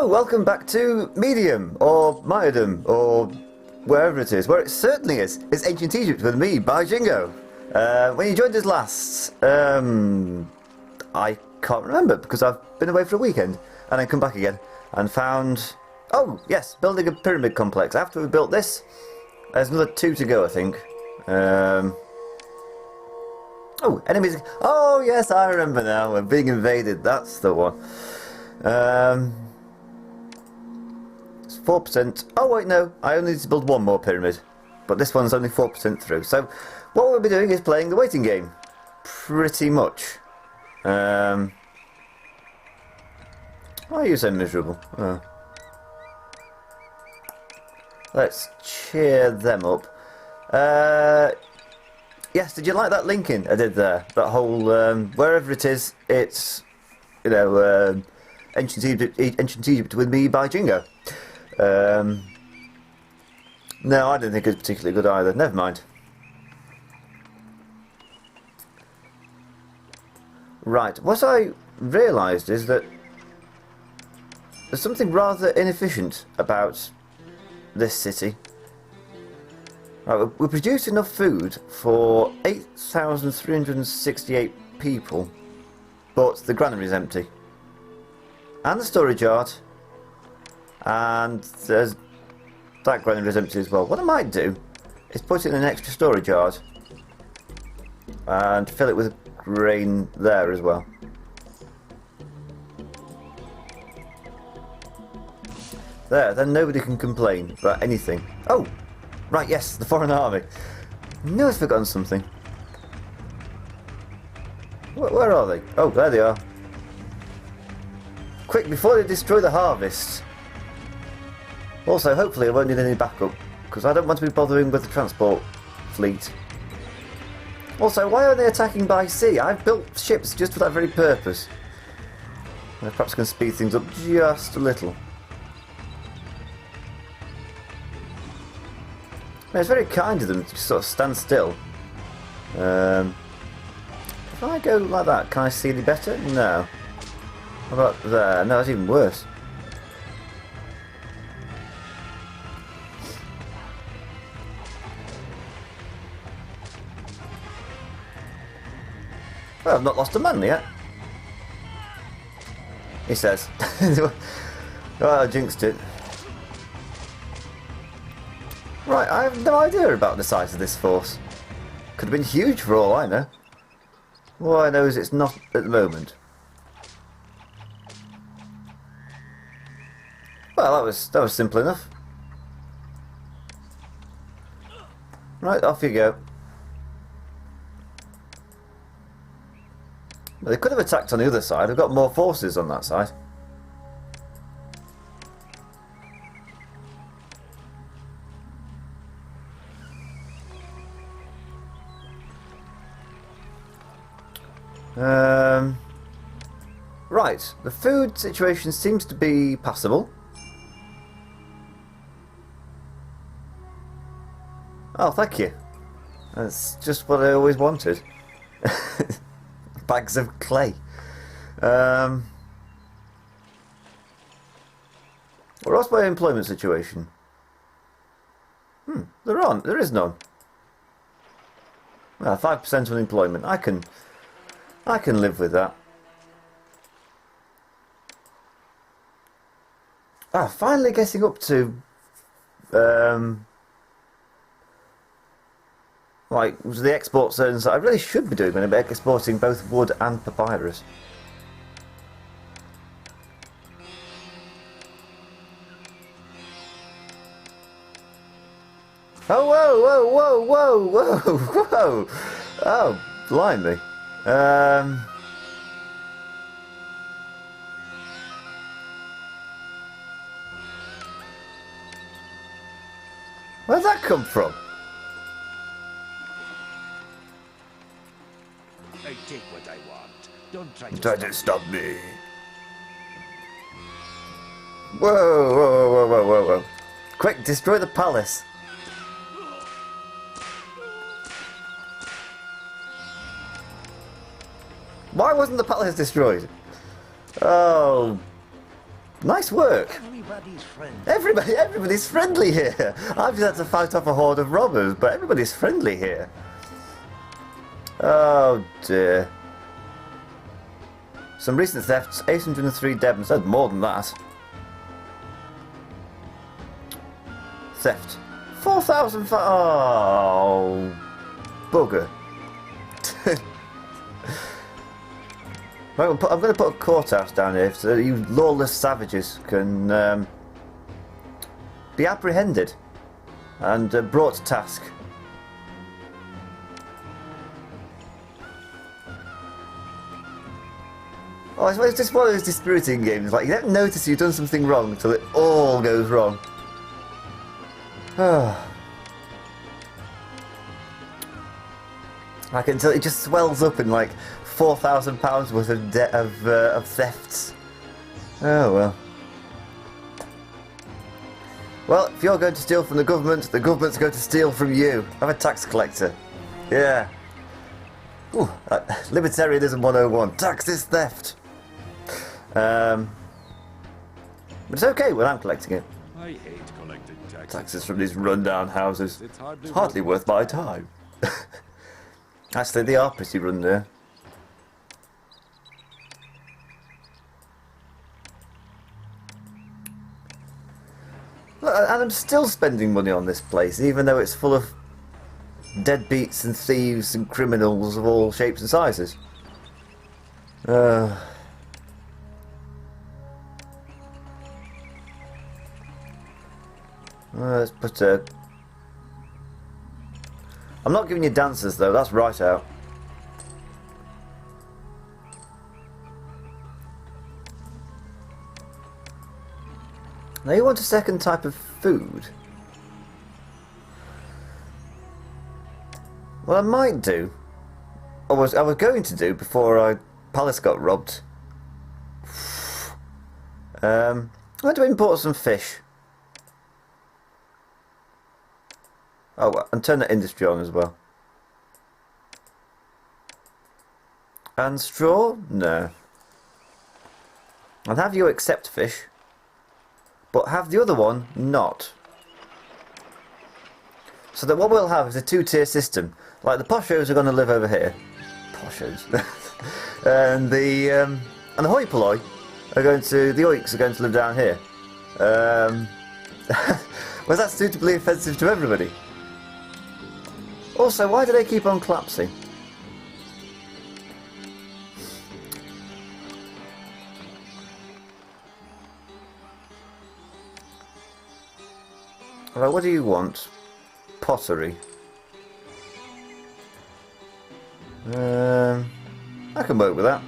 Hello, welcome back to Meidum, or Meidum, or wherever it is. Where it certainly is. It's Ancient Egypt with me, by Jingo. When you joined us last, I can't remember because I've been away for a weekend and then come back again and found, oh yes, building a pyramid complex. After we built this, there's another 2 to go, I think. Oh, enemies. Oh yes, I remember now. We're being invaded. That's the one. It's 4%. Oh wait, no. I only need to build one more pyramid, but this one's only 4% through. So what we'll be doing is playing the waiting game, pretty much. Why are you so miserable? Oh. Let's cheer them up. Yes, did you like that linking I did there? That whole, wherever it is, it's, you know, Ancient Egypt with me by Jingo. No, I didn't think it was particularly good either. Never mind. Right, what I realised is that there's something rather inefficient about this city. Right, we produce enough food for 8,368 people, but the granary is empty. And the storage yard, and there's that granary is empty as well. What I might do is put in an extra storage yard and fill it with grain there as well. There, then nobody can complain about anything. Oh! Right, yes, the foreign army. I knew I'd forgotten something. Where are they? Oh, there they are. Quick, before they destroy the harvest. Also, hopefully I won't need any backup, because I don't want to be bothering with the transport fleet. Also, why are they attacking by sea? I've built ships just for that very purpose. I perhaps can speed things up just a little. It's very kind of them to just sort of stand still. If I go like that, can I see any better? No. How about there? No, that's even worse. Well, I've not lost a man yet. He says. Oh, I jinxed it. Right, I have no idea about the size of this force. Could have been huge for all I know. All I know is it's not at the moment. Well, that was simple enough. Right, off you go. Well, they could have attacked on the other side. I've got more forces on that side. Right, the food situation seems to be passable. Oh, thank you. That's just what I always wanted. Bags of clay. What's my employment situation? There is none. 5% unemployment. I can live with that. Finally getting up to like the export zones that I really should be doing when I'm exporting both wood and papyrus. Oh, whoa, whoa, whoa, whoa, whoa, whoa! Oh, blimey. Where'd that come from? I take what I want. Don't try to stop me. Whoa, whoa, whoa, whoa, whoa, whoa. Quick, destroy the palace. Why wasn't the palace destroyed? Oh, Nice work. Everybody's friend. Everybody's friendly here. I've just had to fight off a horde of robbers, but everybody's friendly here. Oh dear. Some recent thefts, 803 debts. That's more than that. Theft. 4,000. Oh, bugger. I'm going to put a courthouse down here so that you lawless savages can be apprehended and brought to task. Oh, it's just one of those dispiriting games. Like, you don't notice you've done something wrong until it all goes wrong. Like, until it just swells up in like £4,000 worth of debt of thefts. Oh well. Well, if you're going to steal from the government's going to steal from you. I'm a tax collector. Yeah. Ooh, Libertarianism 101. Tax is theft. But it's okay when I'm collecting it. I hate collecting taxes. Taxes from these rundown houses. It's hardly worth my time. Actually, they are pretty run there. Look, and I'm still spending money on this place, even though it's full of deadbeats and thieves and criminals of all shapes and sizes. Let's put a... I'm not giving you dancers though, that's right out. Now you want a second type of food? Well, I might do. I was going to do before our palace got robbed. I had to import some fish. Oh, and turn the industry on as well. And straw? No. I'll have you accept fish, but have the other one not. So that what we'll have is a two-tier system. Like the poshos are going to live over here. Poshos. And the hoi polloi are going to... The oiks are going to live down here. Was that suitably offensive to everybody? Also, why do they keep on collapsing? Alright, what do you want? Pottery. I can work with that.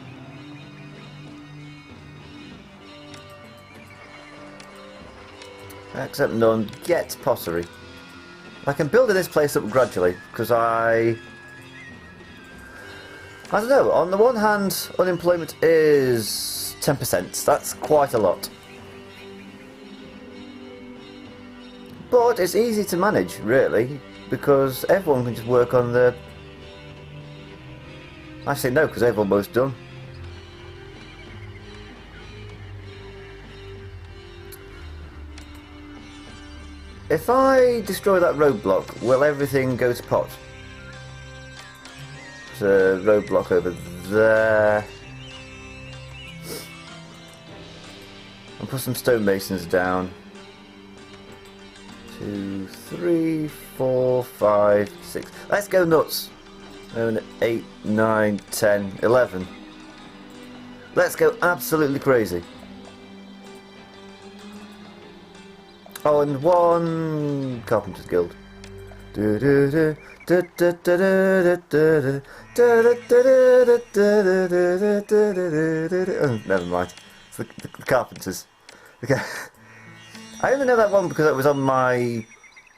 Accept none. Get pottery. I can build this place up gradually because I don't know. On the one hand, unemployment is 10%. That's quite a lot. But it's easy to manage, really, because everyone can just work on the... Actually, no, because they've almost done. If I destroy that roadblock, will everything go to pot? There's a roadblock over there. I'll put some stonemasons down. 2, 3, 4, 5, 6. Let's go nuts. 7, 8, 9, 10, 11. Let's go absolutely crazy. Oh, and one Carpenter's Guild. Never mind. It's the Carpenters. Okay. I only know that one because it was on my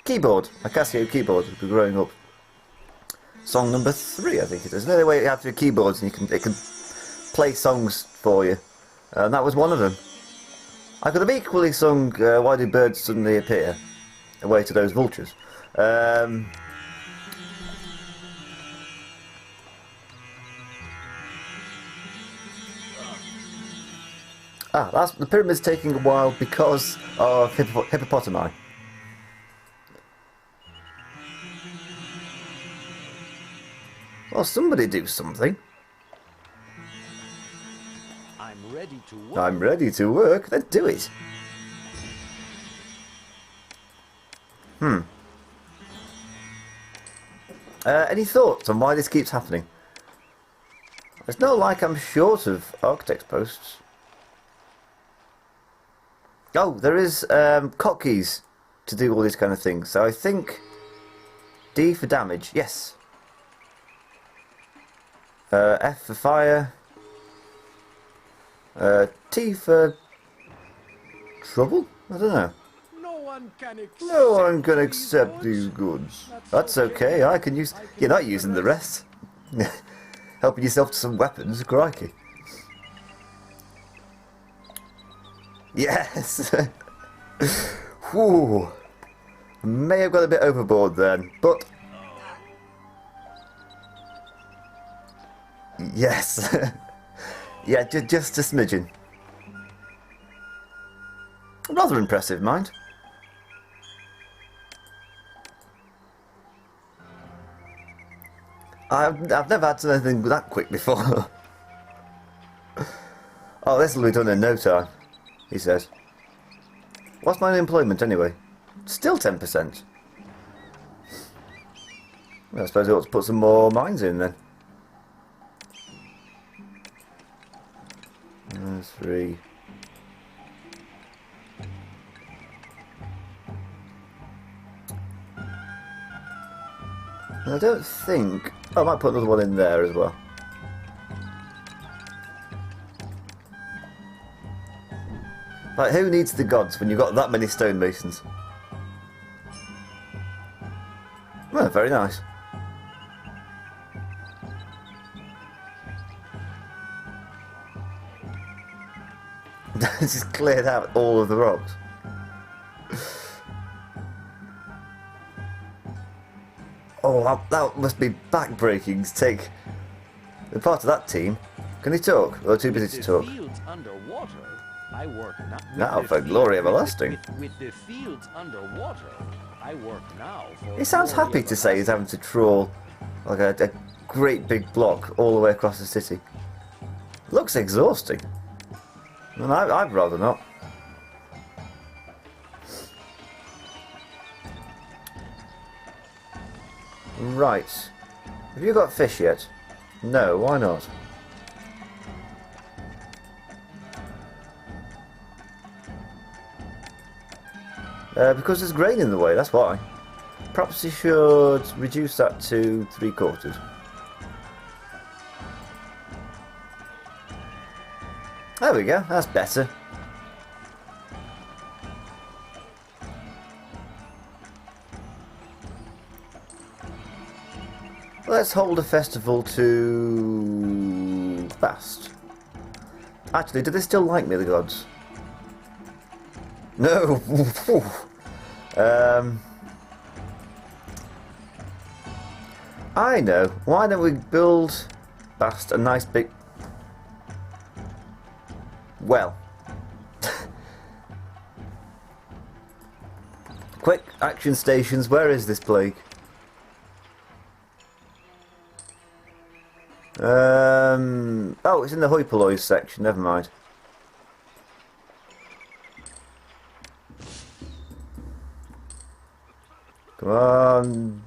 keyboard, my Casio keyboard, growing up. Song number 3, I think it is. Another way you have your keyboards and it can play songs for you, and that was one of them. I could have equally sung Why Do Birds Suddenly Appear? Away to Those Vultures. Ah, that's the pyramid's taking a while because of hippopotami. Well, somebody do something. I'm ready to work. I'm ready to work. Then do it. Any thoughts on why this keeps happening? It's not like I'm short of architect's posts. Oh, there is hotkeys to do all these kind of things. So I think D for damage. Yes. F for fire. T for trouble? I don't know. No one can accept these goods. That's okay, I can use... You're not using the rest. Helping yourself to some weapons, crikey. Yes! Whew. May have got a bit overboard then, but... Yes. Yeah, just a smidgen. Rather impressive, mind. I've never had anything that quick before. Oh, this will be done in no time, he says. What's my unemployment anyway? Still 10%. Well, I suppose I ought to put some more mines in then. 3. I don't think... Oh, I might put another one in there as well. Like, who needs the gods when you've got that many stonemasons? Well, very nice. Just cleared out all of the rocks. Oh, that must be backbreaking to take the part of that team. Can he talk? Or too busy to talk? Fields underwater, I work now. Now for glory everlasting. With the fields underwater, I work now for... He sounds happy to say he's having to trawl like a great big block all the way across the city. Looks exhausting. And I'd rather not. Right. Have you got fish yet? No, why not? Because there's grain in the way, that's why. Perhaps you should reduce that to 3/4. There we go, that's better. Let's hold a festival to... fast. Actually, do they still like me, the gods? No! I know. Why don't we build fast a nice big... Well. Quick, action stations, where is this plague? Oh, it's in the hoi polloi section, never mind. Come on.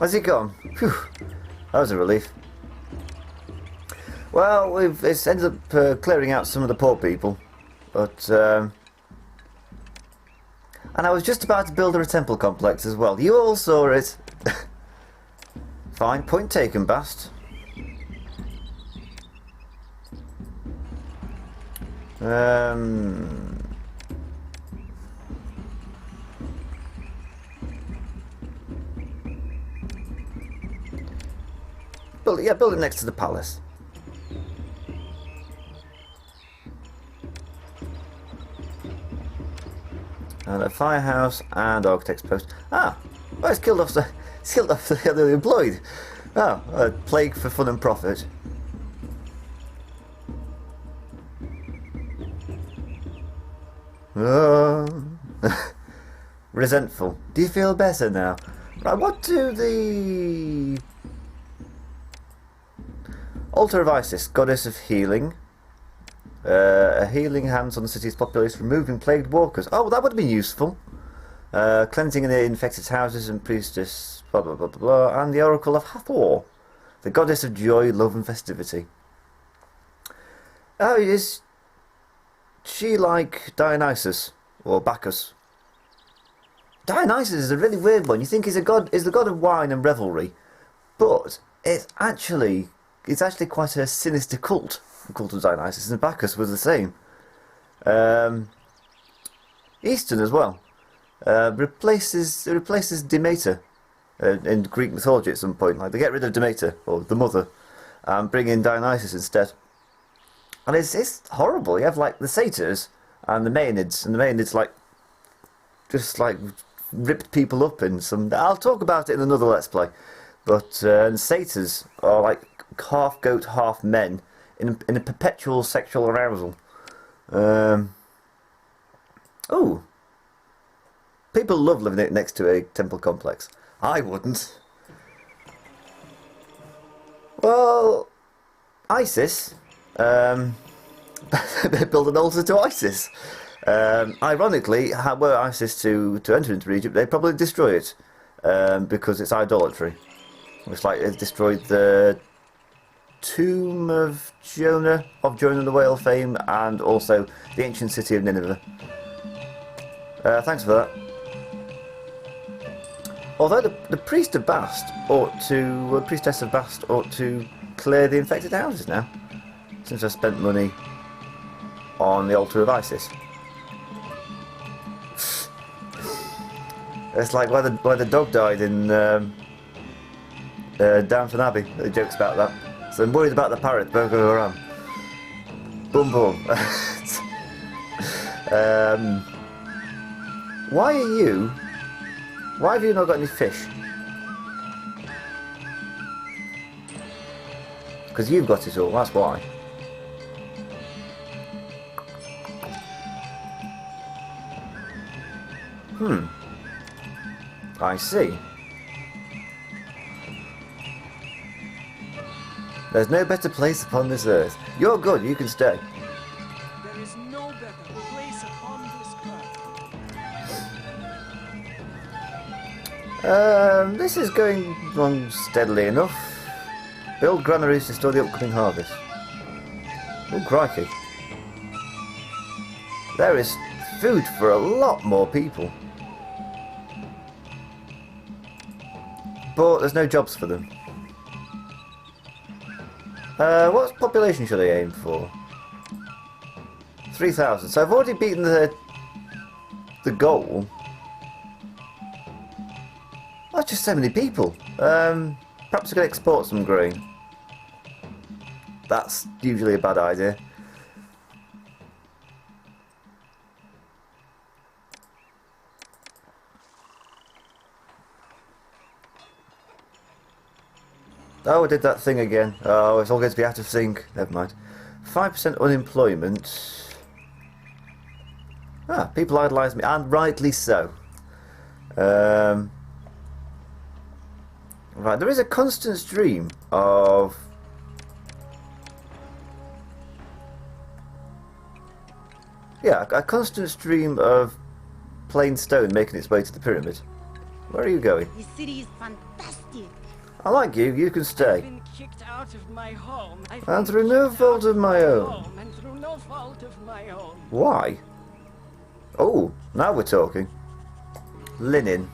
Has he gone? Phew. That was a relief. Well, it's ended up clearing out some of the poor people, but and I was just about to build her a temple complex as well. You all saw it. Fine, point taken, Bast. Build it next to the palace. And a firehouse and architect's post. Ah, well, it's killed off the other employed. Oh, a plague for fun and profit. Oh. Resentful. Do you feel better now? Right, what do the Altar of Isis, goddess of healing. A healing hands on the city's population, removing plagued walkers. Oh, that would have been useful. Cleansing the infected houses and priestess, blah blah blah blah blah. And the Oracle of Hathor, the goddess of joy, love and festivity. Oh, is she like Dionysus or Bacchus? Dionysus is a really weird one. You think he's the god of wine and revelry, but it's actually quite a sinister cult. The cult of Dionysus, and Bacchus was the same. Eastern as well. Replaces Demeter in Greek mythology at some point. Like they get rid of Demeter or the mother, and bring in Dionysus instead. And it's horrible. You have like the satyrs and the Maenads, and the Maenads just ripped people up in some. I'll talk about it in another Let's Play. But satyrs are like half goat, half men in a perpetual sexual arousal. Oh, people love living next to a temple complex. I wouldn't. Well, ISIS. They built an altar to ISIS. Ironically, were ISIS to enter into Egypt, they'd probably destroy it because it's idolatry. It's like it destroyed the tomb of Jonah the whale fame, and also the ancient city of Nineveh. Thanks for that. Although the priest of Bast priestess of Bast ought to clear the infected houses now, since I spent money on the altar of Isis. It's like why the dog died in Downton Abbey. The jokes about that. So I'm worried about the parrot. Boko Haram. Boom boom. Why have you not got any fish? Because you've got it all, that's why. I see. There's no better place upon this earth. You're good, you can stay. There is no better place upon this earth. This is going on steadily enough. Build granaries to store the upcoming harvest. Oh, crikey. There is food for a lot more people. But there's no jobs for them. What population should I aim for? 3,000. So I've already beaten the goal. That's just so many people. Perhaps I could export some grain. That's usually a bad idea. Oh, I did that thing again. Oh, it's all going to be out of sync. Never mind. 5% unemployment. Ah, people idolise me, and rightly so. Right, there is a constant stream of... Yeah, a constant stream of plain stone making its way to the pyramid. Where are you going? The city is fantastic. I like you, you can stay. I've been kicked out of my home. And through no fault of my own. And through no fault of my own. Why? Oh, now we're talking. Linen.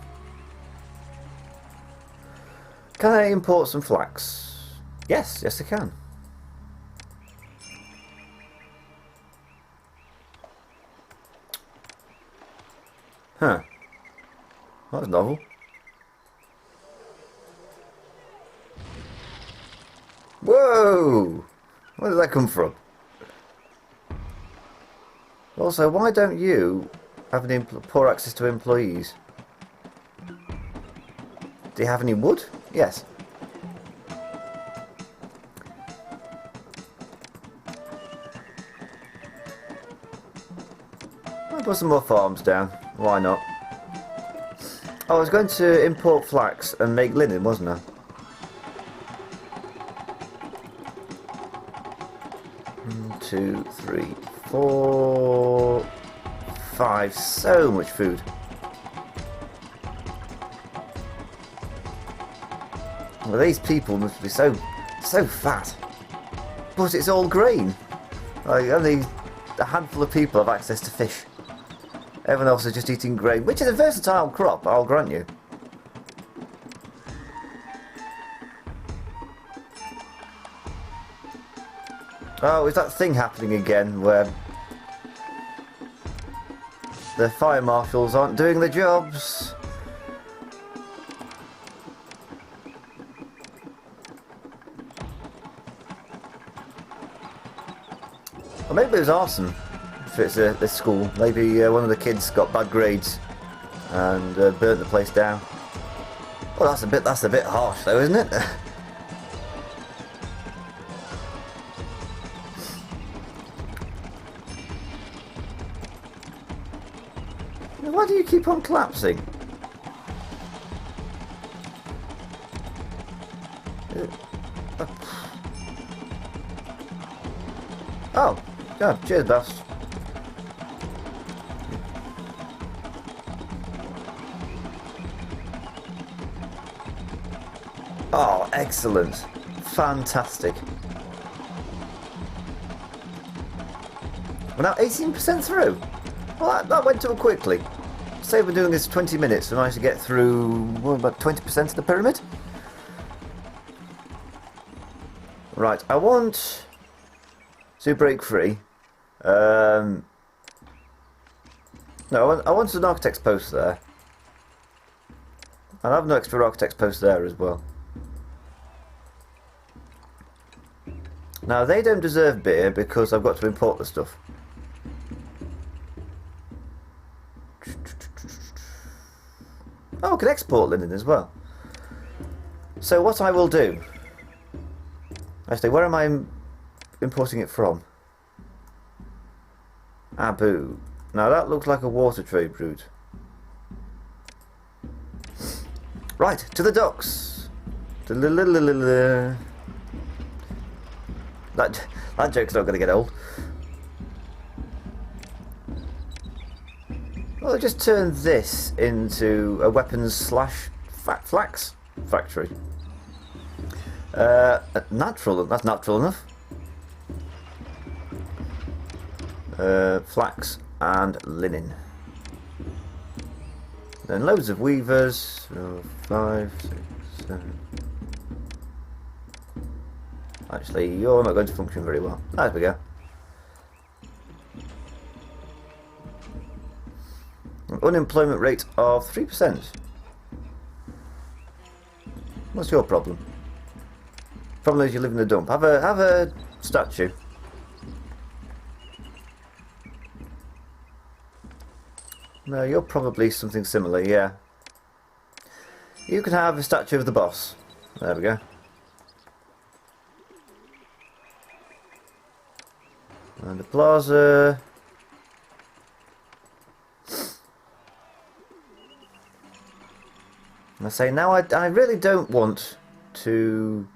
Can I import some flax? Yes, yes I can. Huh. That's novel. Whoa! Where did that come from? Also, why don't you Have any poor access to employees? Do you have any wood? Yes. I'll put some more farms down. Why not? Oh, I was going to import flax and make linen, wasn't I? 1, 2, 3, 4, 5. So much food. Well, these people must be so fat. But it's all grain. Like, only a handful of people have access to fish. Everyone else is just eating grain, which is a versatile crop, I'll grant you. Oh, is that thing happening again where the fire marshals aren't doing their jobs? Or maybe it was arson. If it's a school, maybe one of the kids got bad grades and burnt the place down. Well, that's a bit harsh, though, isn't it? Why do you keep on collapsing? Oh, yeah, cheers, boss. Oh, excellent. Fantastic. We're now 18% through. Well, that went too quickly. Say we're doing this 20 minutes, we managed to get through, what, about 20% of the pyramid? Right, I want to break free. No, I want an architect's post there. I'll have an extra architect's post there as well. Now, they don't deserve beer because I've got to import the stuff. Oh, I can export linen as well. So what I will do... Actually, where am I importing it from? Abu. Now that looks like a water trade route. Right, to the docks. That joke's not going to get old. Well, I just turned this into a weapons slash flax factory. Natural, that's natural enough. Flax and linen. Then loads of weavers. 5, 6, 7. Actually, you're not going to function very well. There we go. Unemployment rate of 3%. What's your problem? Problem is you live in a dump. Have a statue. No, you're probably something similar, yeah. You can have a statue of the boss. There we go. And the plaza. I say now I really don't want to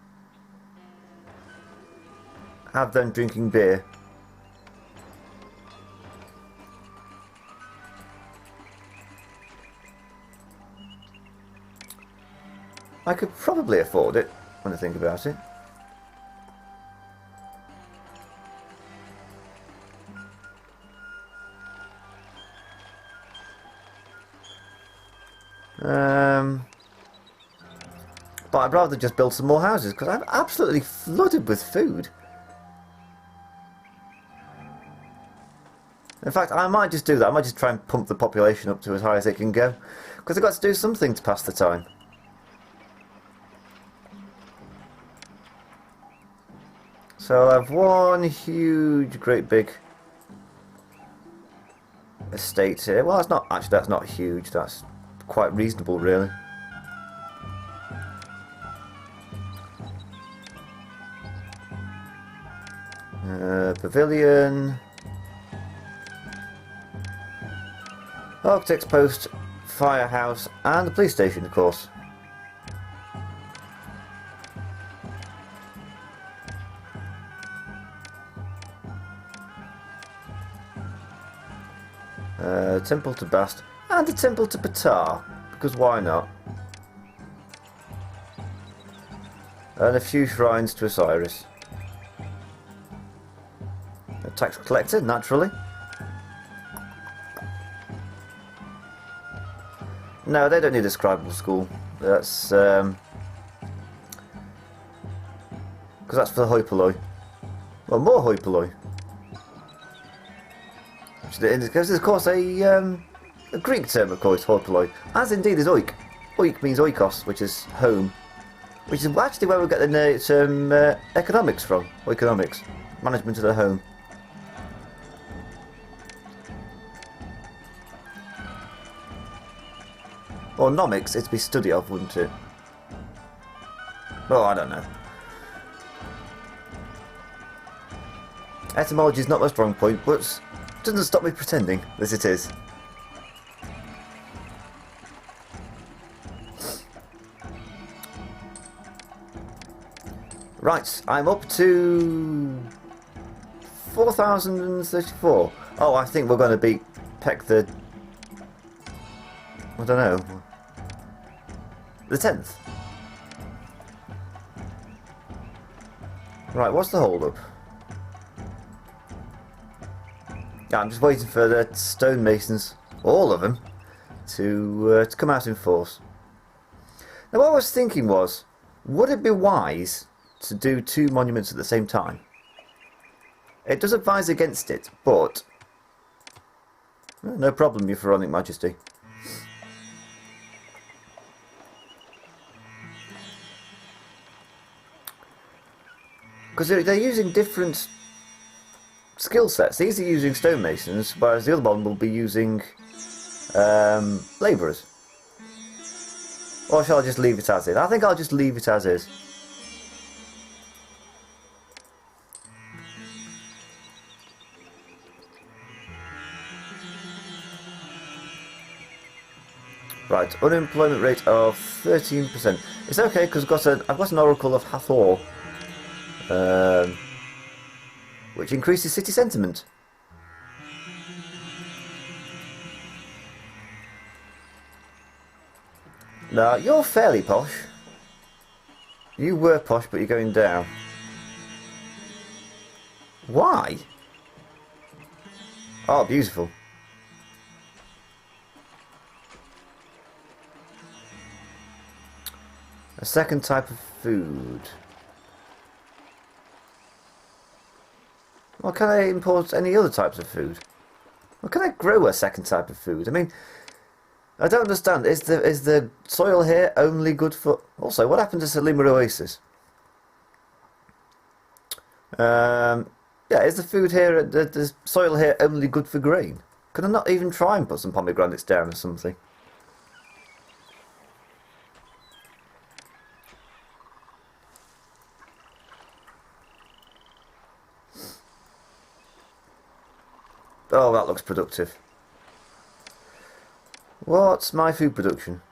have them drinking beer. I could probably afford it when I think about it. But I'd rather just build some more houses because I'm absolutely flooded with food. In fact, I might just do that. I might just try and pump the population up to as high as it can go because I've got to do something to pass the time. So I have one huge, great big estate here. Well, that's not actually, that's not huge. That's quite reasonable, really. Pavilion, Architect's Post, Firehouse, and the police station, of course. Temple to Bast, and a temple to Ptah, because why not? And a few shrines to Osiris. A tax collector, naturally. No, they don't need a scribal school. That's because that's for the hoi polloi. Well, more hoi polloi. Because of course a Greek term, of course, hoi polloi, as indeed is oik. Oik means oikos, which is home, which is actually where we get the term economics from. Oikonomics, management of the home. Or nomics, it'd be study of, wouldn't it? Oh, I don't know. Etymology is not my strong point, but doesn't stop me pretending that it is. Right, I'm up to 4,034. Oh, I think we're going to beat Peck the... I don't know. The 10th. Right, what's the hold up? Yeah, I'm just waiting for the stonemasons, all of them, to come out in force. Now, what I was thinking was, would it be wise to do two monuments at the same time? It does advise against it, but no problem, Your Pharaonic Majesty. Because they're using different skill sets. These are using stonemasons, whereas the other one will be using labourers. Or shall I just leave it as is? I think I'll just leave it as is. Right, unemployment rate of 13%. It's okay because I've got an Oracle of Hathor, which increases city sentiment. Now, you're fairly posh. You were posh, but you're going down. Why? Oh, beautiful. A second type of food. Well, can I import any other types of food? Well, can I grow a second type of food? I mean, I don't understand. Is the soil here only good for... Also, what happened to Selima Oasis? Yeah, is the food here, the soil here only good for grain? Can I not even try and put some pomegranates down or something? Oh, that looks productive. What's my food production?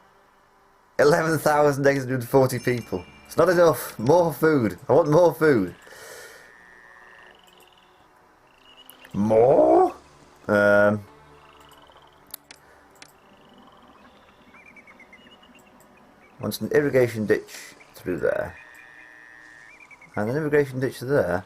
11,840 people. It's not enough. More food. I want more food. More? Wants an irrigation ditch through there. And an irrigation ditch there.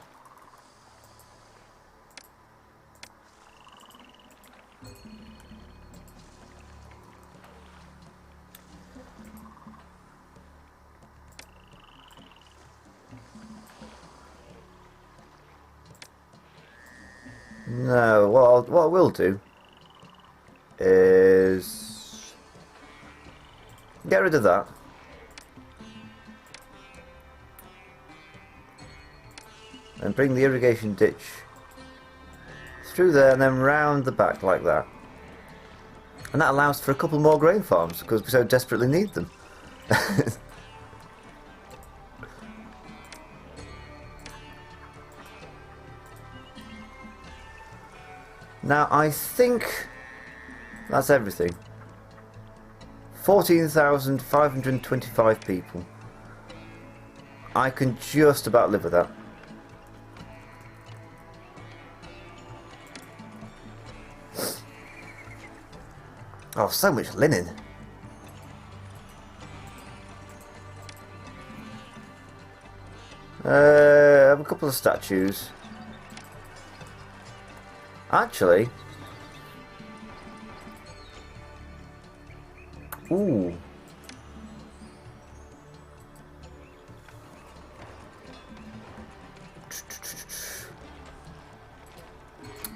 No, what I will do is get rid of that. And bring the irrigation ditch through there and then round the back like that. And that allows for a couple more grain farms, because we so desperately need them. Now, I think that's everything. 14,525 people. I can just about live with that. Oh, so much linen. I have a couple of statues. Actually, ooh.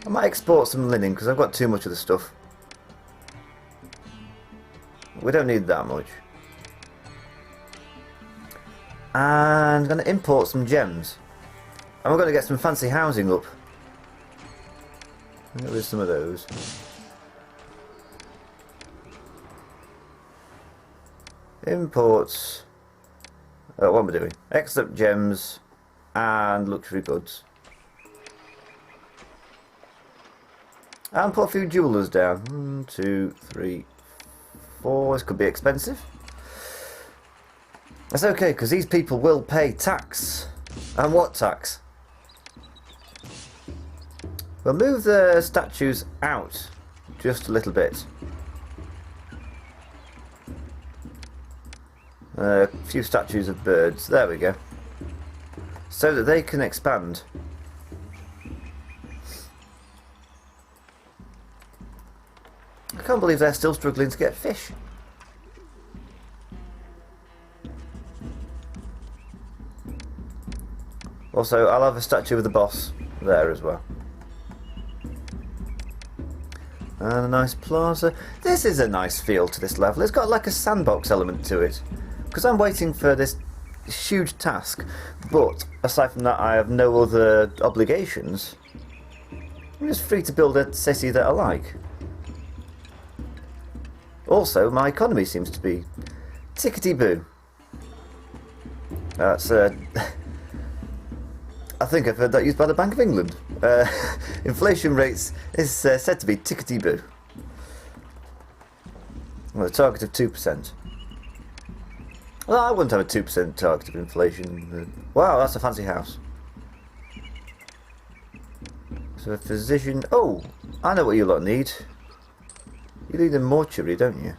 I might export some linen because I've got too much of the stuff. We don't need that much. And I'm going to import some gems. And we're going to get some fancy housing up. Get rid of some of those. Imports. What am I doing? Except gems and luxury goods. And put a few jewelers down. 1, 2, 3, 4. This could be expensive. That's okay, because these people will pay tax. And what tax? We'll move the statues out just a little bit. A few statues of birds. There we go. So that they can expand. I can't believe they're still struggling to get fish. Also, I'll have a statue of the boss there as well. And a nice plaza. This is a nice feel to this level. It's got like a sandbox element to it. Because I'm waiting for this huge task. But, aside from that, I have no other obligations. I'm just free to build a city that I like. Also, my economy seems to be tickety-boo. That's, I think I've heard that used by the Bank of England. Inflation rates is said to be tickety-boo. Well, a target of 2%. Well, I wouldn't have a 2% target of inflation. Wow, that's a fancy house. So a physician... Oh, I know what you lot need. You need a mortuary, don't you?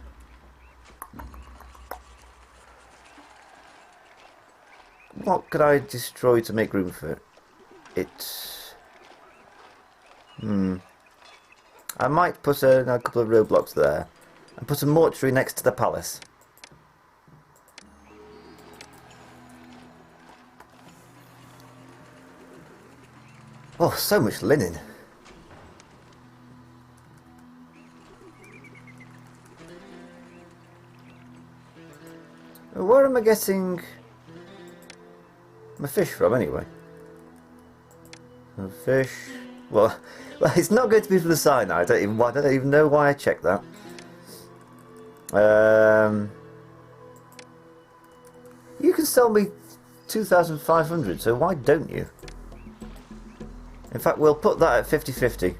What could I destroy to make room for it? I might put a couple of roadblocks there. And put a mortuary next to the palace. Oh, so much linen. Where am I getting my fish from, anyway? Fish... Well, it's not going to be from the cyanide. I don't even know why I checked that. You can sell me 2,500, so why don't you? In fact, we'll put that at 50-50.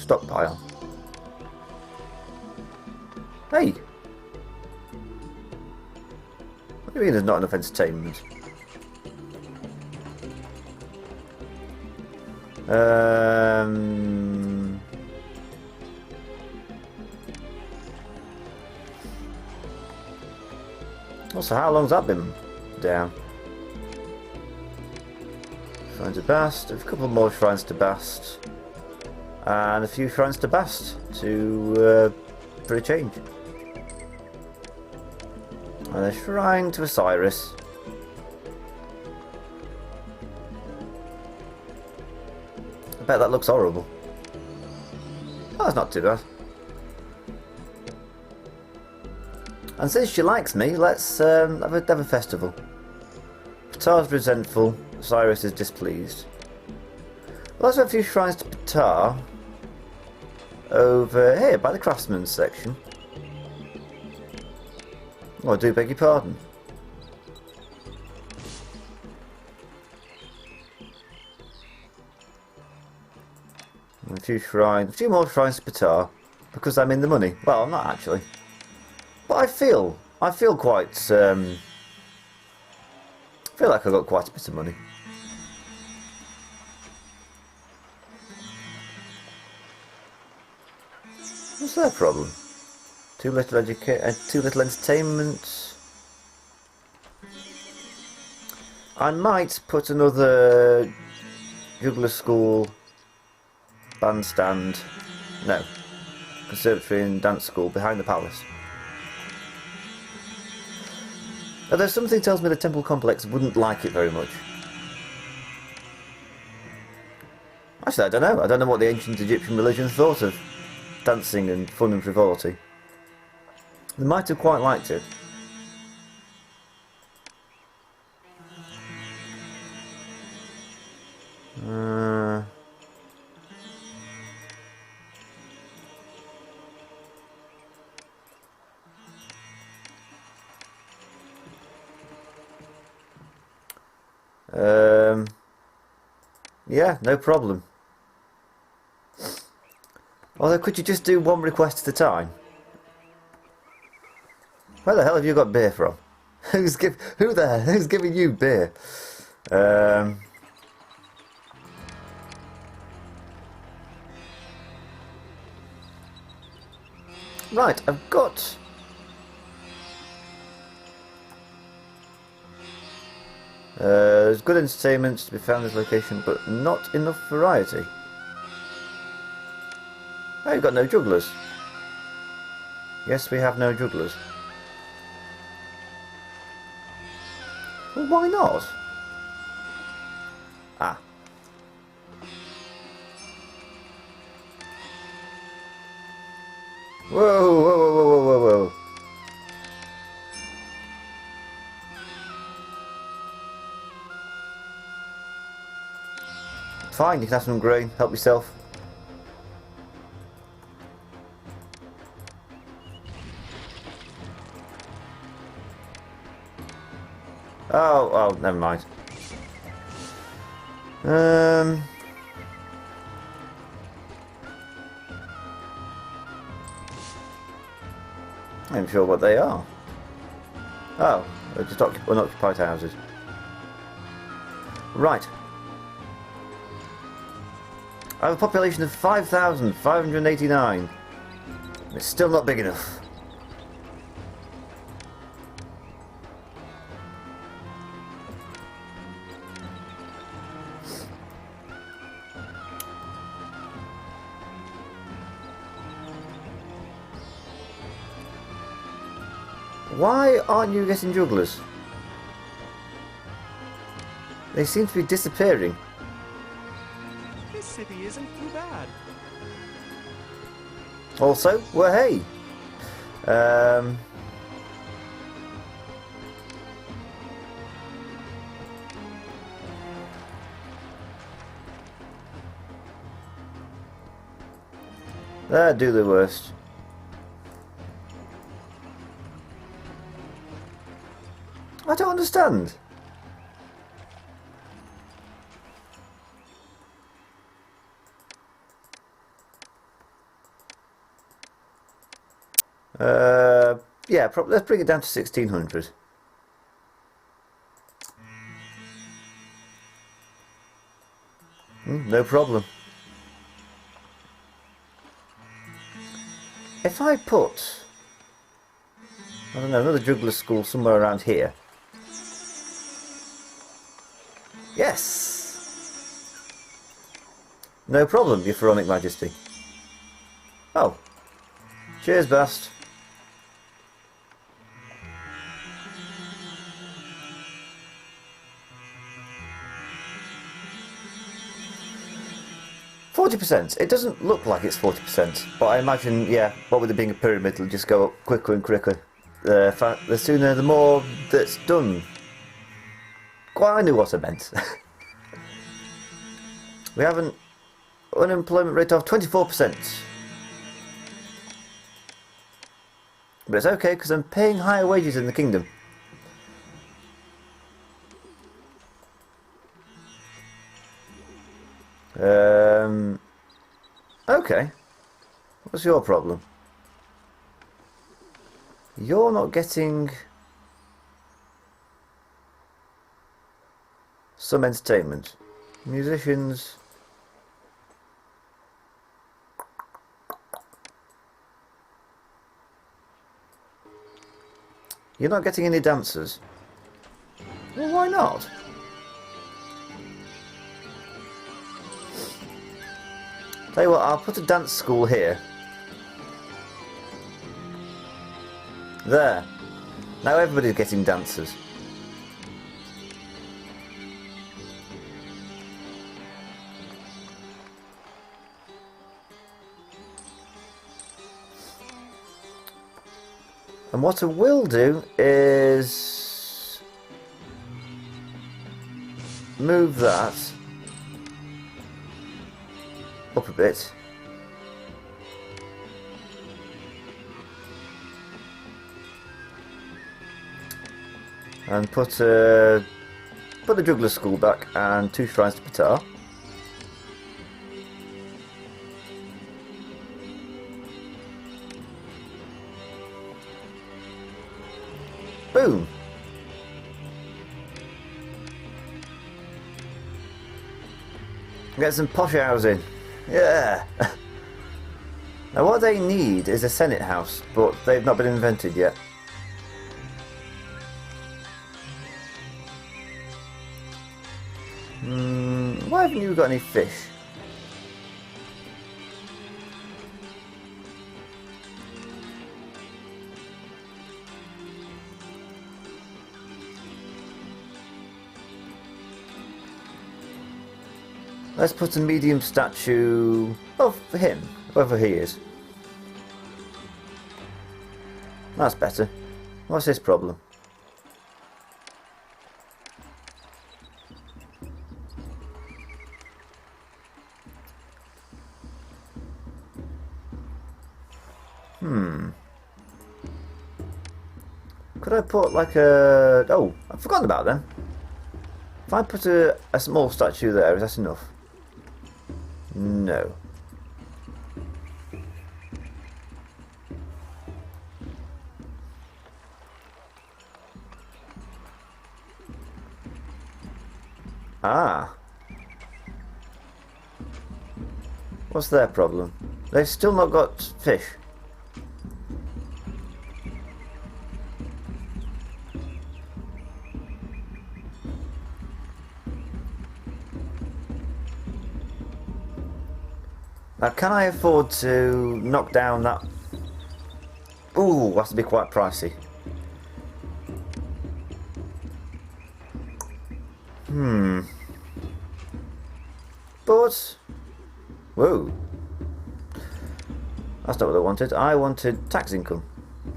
Stockpile. Hey! What do you mean there's not enough entertainment? Also, how long's that been down? Shrines to Bast, a couple more shrines to Bast, and a few shrines to Bast to for a change. And a shrine to Osiris. I bet that looks horrible. Oh, that's not too bad. And since she likes me, let's have a festival. Ptah's resentful, Cyrus is displeased. Let's have a few shrines to Ptah over here by the craftsman's section. Oh, I do beg your pardon. A few more shrines to Ptah, because I'm in the money. Well, I'm not actually, but I feel quite. I feel like I got quite a bit of money. What's their problem? Too little entertainment. I might put another juggler school, bandstand, no, conservatory and dance school behind the palace. Although something tells me the temple complex wouldn't like it very much. Actually, I don't know. I don't know what the ancient Egyptian religion thought of dancing and fun and frivolity. They might have quite liked it. Yeah, no problem. Although, could you just do one request at a time? Where the hell have you got beer from? Who's giving you beer? Right, I've got. There's good entertainment to be found in this location, but not enough variety. Oh, you've got no jugglers. Yes, we have no jugglers. Well, why not? Ah. Whoa, whoa, whoa, whoa, whoa, whoa. Fine, you can have some grain. Help yourself. Oh, never mind. I'm sure what they are. Oh, they're just unoccupied houses. Right. I have a population of 5,589. It's still not big enough. Why aren't you getting jugglers? They seem to be disappearing. This city isn't too bad. Also, well, hey. They'll do the worst. I don't understand. Yeah, let's bring it down to 1600. No problem. If I put, I don't know, another juggler school somewhere around here. Yes! No problem, your Pharaonic Majesty. Oh. Cheers, Bast. %. It doesn't look like it's 40%, but I imagine, yeah, what with it being a pyramid, it'll just go up quicker and quicker. the sooner the more that's done. Quite I knew what I meant. We have an unemployment rate of 24%. But it's okay because I'm paying higher wages in the kingdom. Okay. What's your problem? You're not getting some entertainment. Musicians. You're not getting any dancers. Well, why not? Tell you what, I'll put a dance school here. There. Now everybody's getting dancers. And what I will do is move that up a bit. And put the juggler school back and 2 shrines to Ptah. Boom! Get some posh housing. Yeah! Now what they need is a Senate house, but they've not been invented yet. Why haven't you got any fish? Let's put a medium statue of him, whoever he is. That's better. What's his problem? Could I put like a... Oh, I've forgotten about them. If I put a small statue there, is that enough? No. Ah. What's their problem? They've still not got fish. Now, can I afford to knock down that? Ooh, has to be quite pricey. But, whoa, that's not what I wanted. I wanted tax income.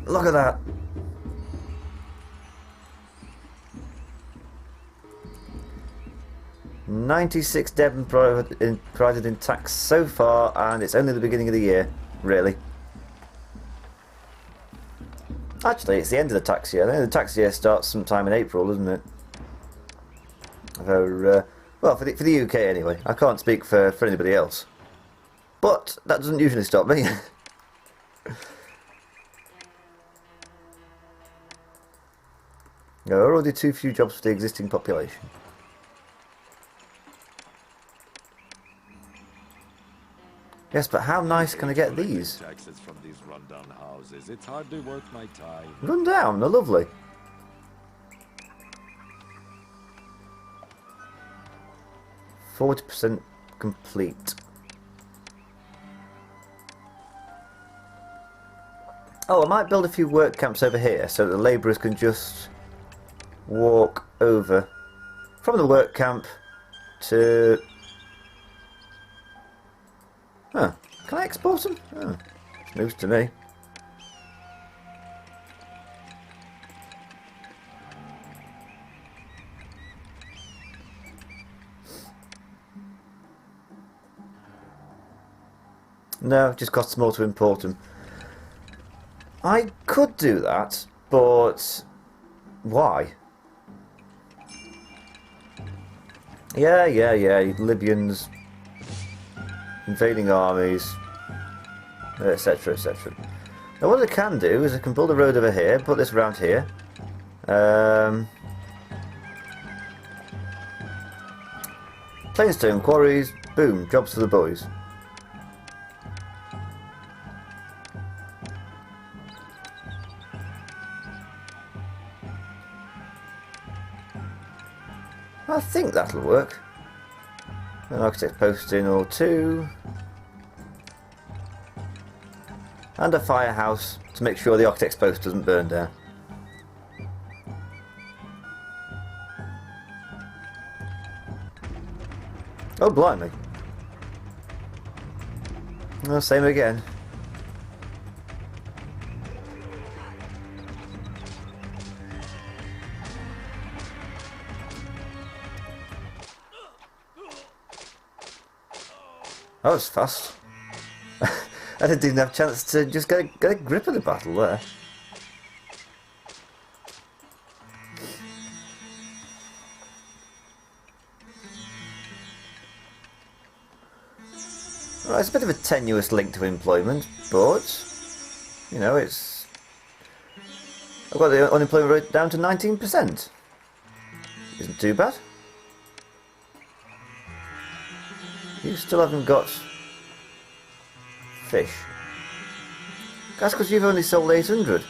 Look at that. $96 Devon provided in tax so far, and it's only the beginning of the year, really. Actually, it's the end of the tax year. I think the tax year starts sometime in April, doesn't it? Well, for the UK anyway. I can't speak for anybody else. But that doesn't usually stop me. There are already too few jobs for the existing population. Yes, but how nice can I get these? Taxes from these rundown houses. It's hardly worth my time. Run down, they're lovely. %40 complete. Oh, I might build a few work camps over here so that the labourers can just walk over from the work camp to... Huh. Can I export them? Oh, it's news to me. No, it just costs more to import them. I could do that, but why? Yeah, Libyans, invading armies, etc, etc. Now what I can do is I can build a road over here, put this around here. Plainstone quarries, boom, jobs for the boys. I think that'll work. An architect posting or two. And a firehouse to make sure the architect's post doesn't burn down. Oh, blimey. Oh, same again. That was fast. I didn't even have a chance to just get a grip of the battle there. Right, it's a bit of a tenuous link to employment, but you know, I've got the unemployment rate down to 19%. Isn't too bad. You still haven't got fish. That's because you've only sold 800.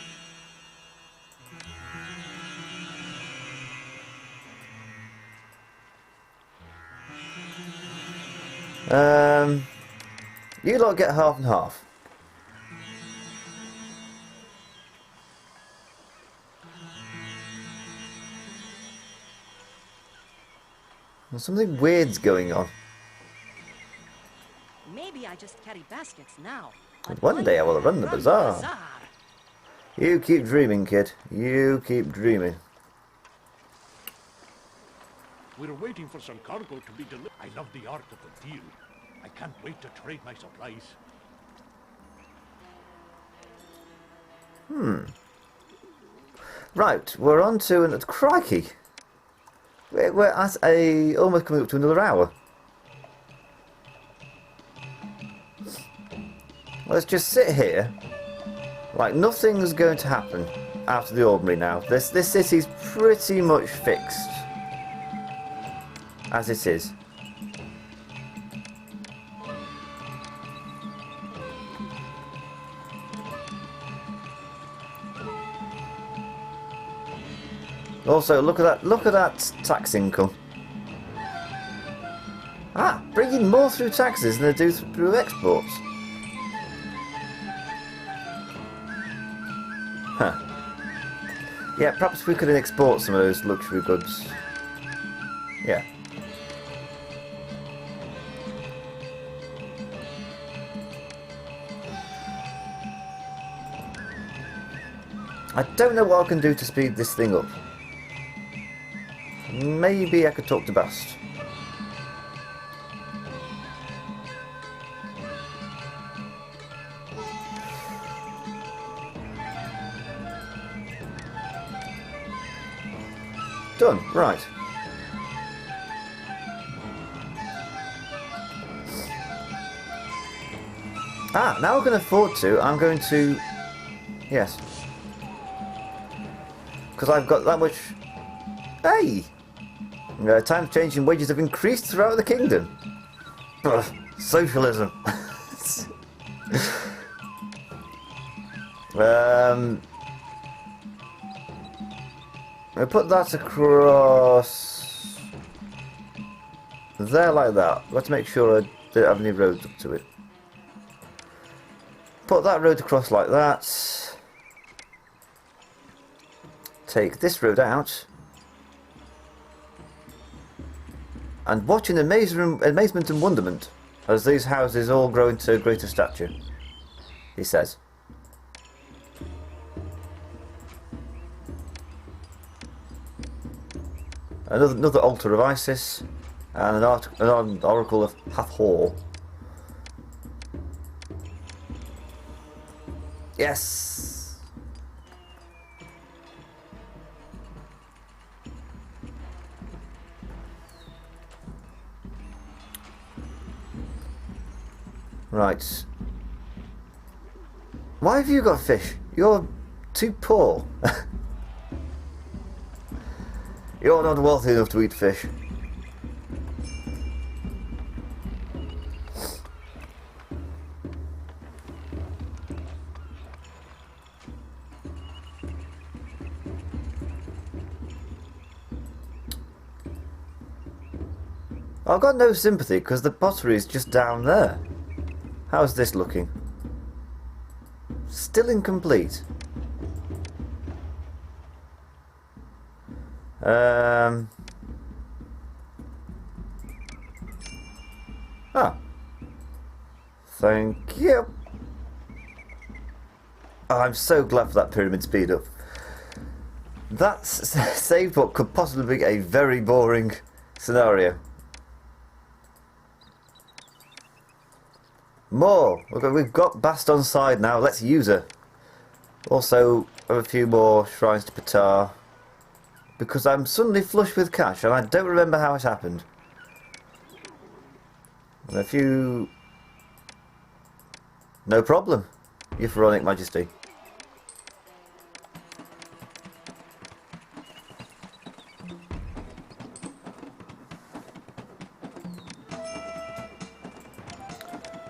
You lot get half and half. There's something weird's going on. Maybe I just carry baskets now. And one day I will run the bazaar. You keep dreaming, kid. You keep dreaming. We're waiting for some cargo to be delivered. I love the art of the deal. I can't wait to trade my supplies. Right, we're on to an crikey. We're at almost coming up to another hour. Let's just sit here like nothing's going to happen out of the ordinary now. This city's pretty much fixed as it is. Also, look at that tax income. Ah, bringing more through taxes than they do through exports. Huh. Yeah, perhaps we could export some of those luxury goods. Yeah. I don't know what I can do to speed this thing up. Maybe I could talk to Bast. Done, right. Ah, now I can afford to, I'm going to... Yes. Because I've got that much... Hey! Times changing wages have increased throughout the kingdom. Ugh, socialism. I put that across there like that. Let's make sure I don't have any roads up to it. Put that road across like that. Take this road out. And watch in amazement and wonderment as these houses all grow into greater stature, he says. Another altar of Isis, and an oracle of Hathor. Yes! Right. Why have you got fish? You're too poor. You're not wealthy enough to eat fish. I've got no sympathy because the pottery is just down there. How's this looking? Still incomplete. Thank you. Oh, I'm so glad for that pyramid speed up. That's saved what could possibly be a very boring scenario. More! We've got Bast on side now, let's use her. Also, a few more shrines to Ptah. Because I'm suddenly flush with cash and I don't remember how it happened. And a few... No problem, Your Pharaonic Majesty.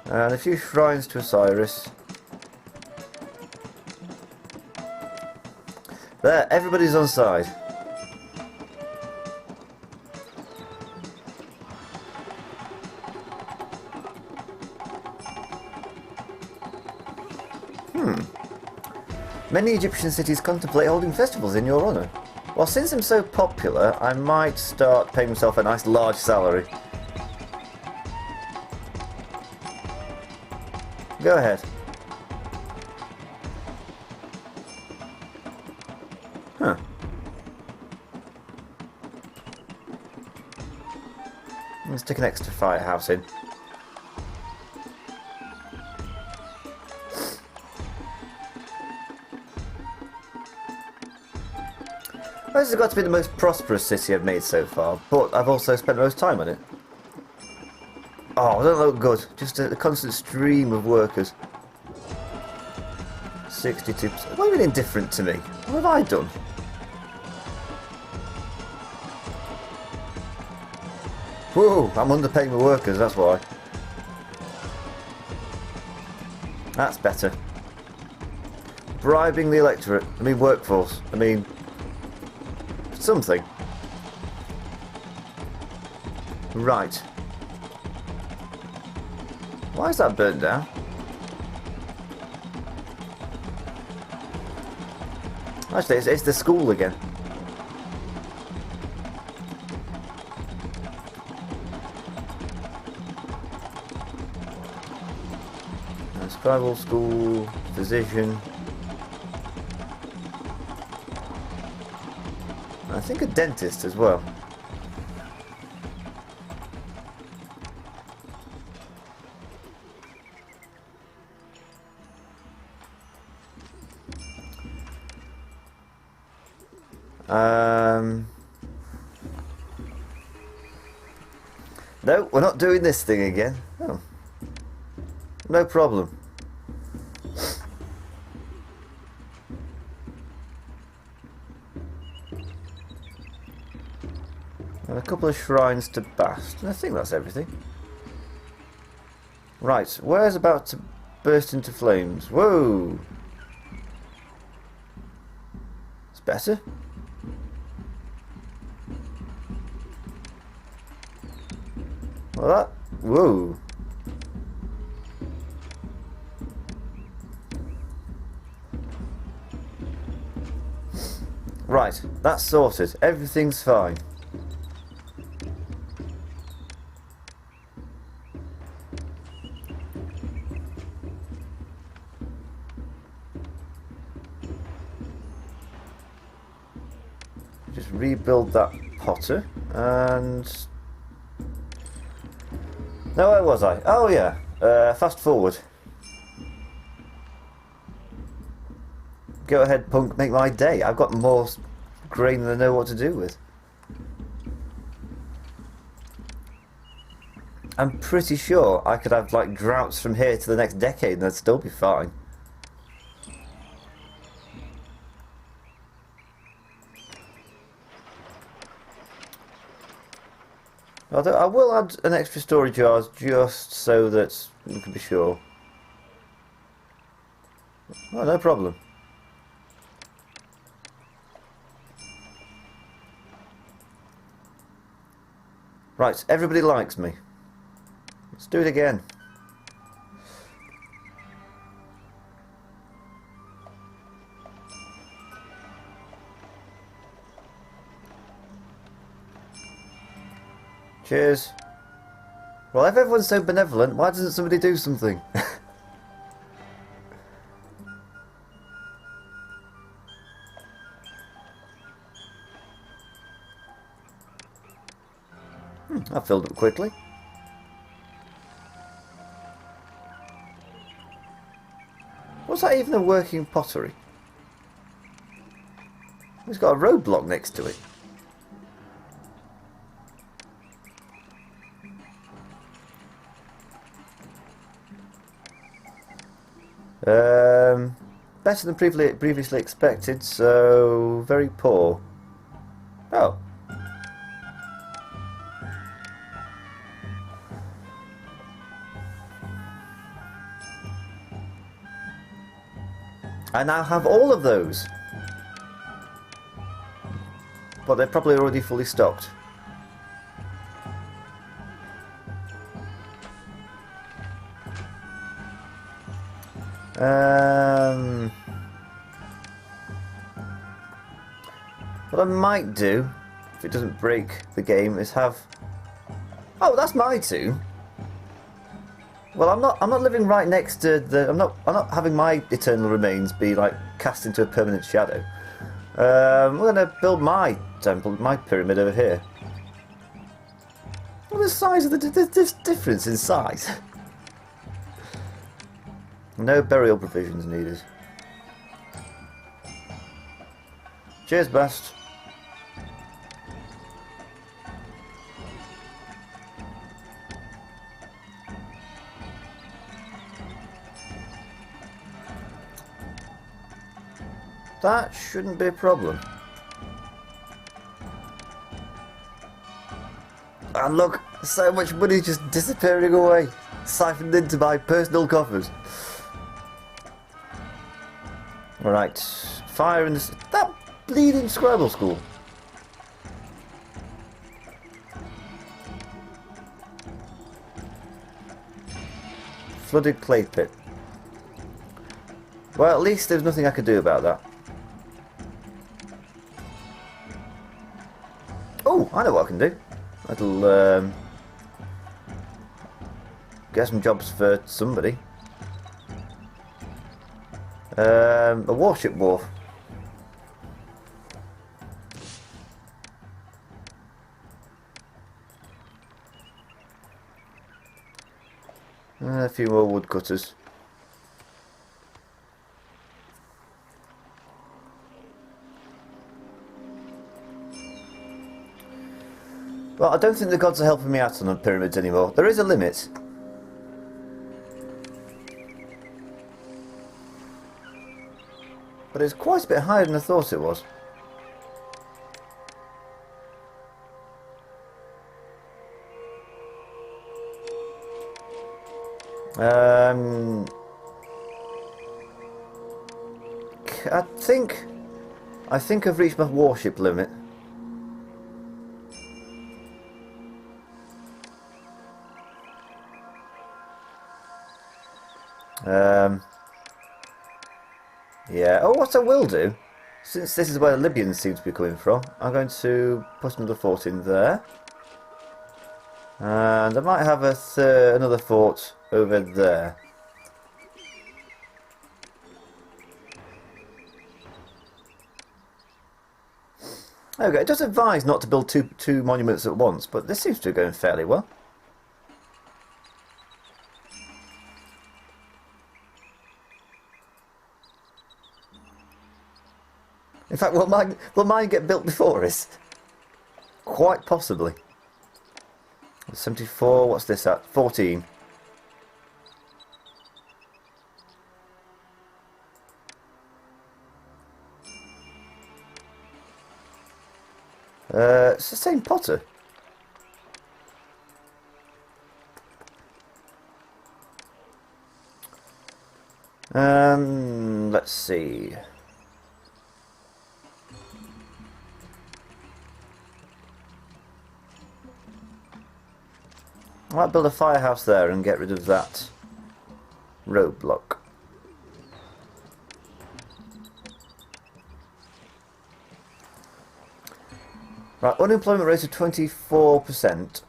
And a few shrines to Osiris. There, everybody's on side. Many Egyptian cities contemplate holding festivals in your honour. Well, since I'm so popular, I might start paying myself a nice large salary. Go ahead. Huh. Let's stick an extra firehouse in. This has got to be the most prosperous city I've made so far, but I've also spent the most time on it. Oh, it doesn't look good. Just a constant stream of workers. 62%. Why are you indifferent to me? What have I done? Whoa, I'm underpaying my workers, that's why. That's better. Bribing the electorate. I mean workforce. I mean... something. Right. Why is that burnt down? Actually, it's the school again. Scribal school, physician. I think a dentist as well. No, we're not doing this thing again. Oh. No problem. And a couple of shrines to Bast. I think that's everything. Right, where's about to burst into flames? Whoa! It's better. Well, that... Whoa! Right, that's sorted. Everything's fine. Just rebuild that potter and... No, where was I? Oh yeah, fast forward. Go ahead, punk, make my day. I've got more grain than I know what to do with. I'm pretty sure I could have like droughts from here to the next decade and I'd still be fine. Although I will add an extra storage jars just so that we can be sure. Oh, no problem. Right, everybody likes me. Let's do it again. Cheers. Well, if everyone's so benevolent, why doesn't somebody do something? I filled up quickly. Was that even a working pottery? It's got a roadblock next to it. Better than previously expected, so very poor. Oh. I now have all of those. But they're probably already fully stocked. What I might do, if it doesn't break the game, is have... Oh, that's my tomb. Well, I'm not living right next to the... I'm not having my eternal remains be like cast into a permanent shadow. We're gonna build my temple, my pyramid over here. What the size of this difference in size? No burial provisions needed. Cheers, Bast. That shouldn't be a problem. And look, so much money just disappearing away, siphoned into my personal coffers. Alright, fire in this... That bleeding Scrabble school. Flooded clay pit. Well, at least there's nothing I could do about that. Oh, I know what I can do. That'll get some jobs for somebody. A warship wharf. A few more woodcutters. Well, I don't think the gods are helping me out on the pyramids anymore. There is a limit. But it's quite a bit higher than I thought it was. I think I've reached my warship limit. Yeah. Oh, what I will do, since this is where the Libyans seem to be coming from, I'm going to put another fort in there. And I might have another fort over there. Okay, it does advise not to build two monuments at once, but this seems to be going fairly well. In fact, will mine get built before us? Quite possibly. 74, what's this at? 14. It's the same potter. Let's see. I might build a firehouse there and get rid of that roadblock. Right, unemployment rate of 24%.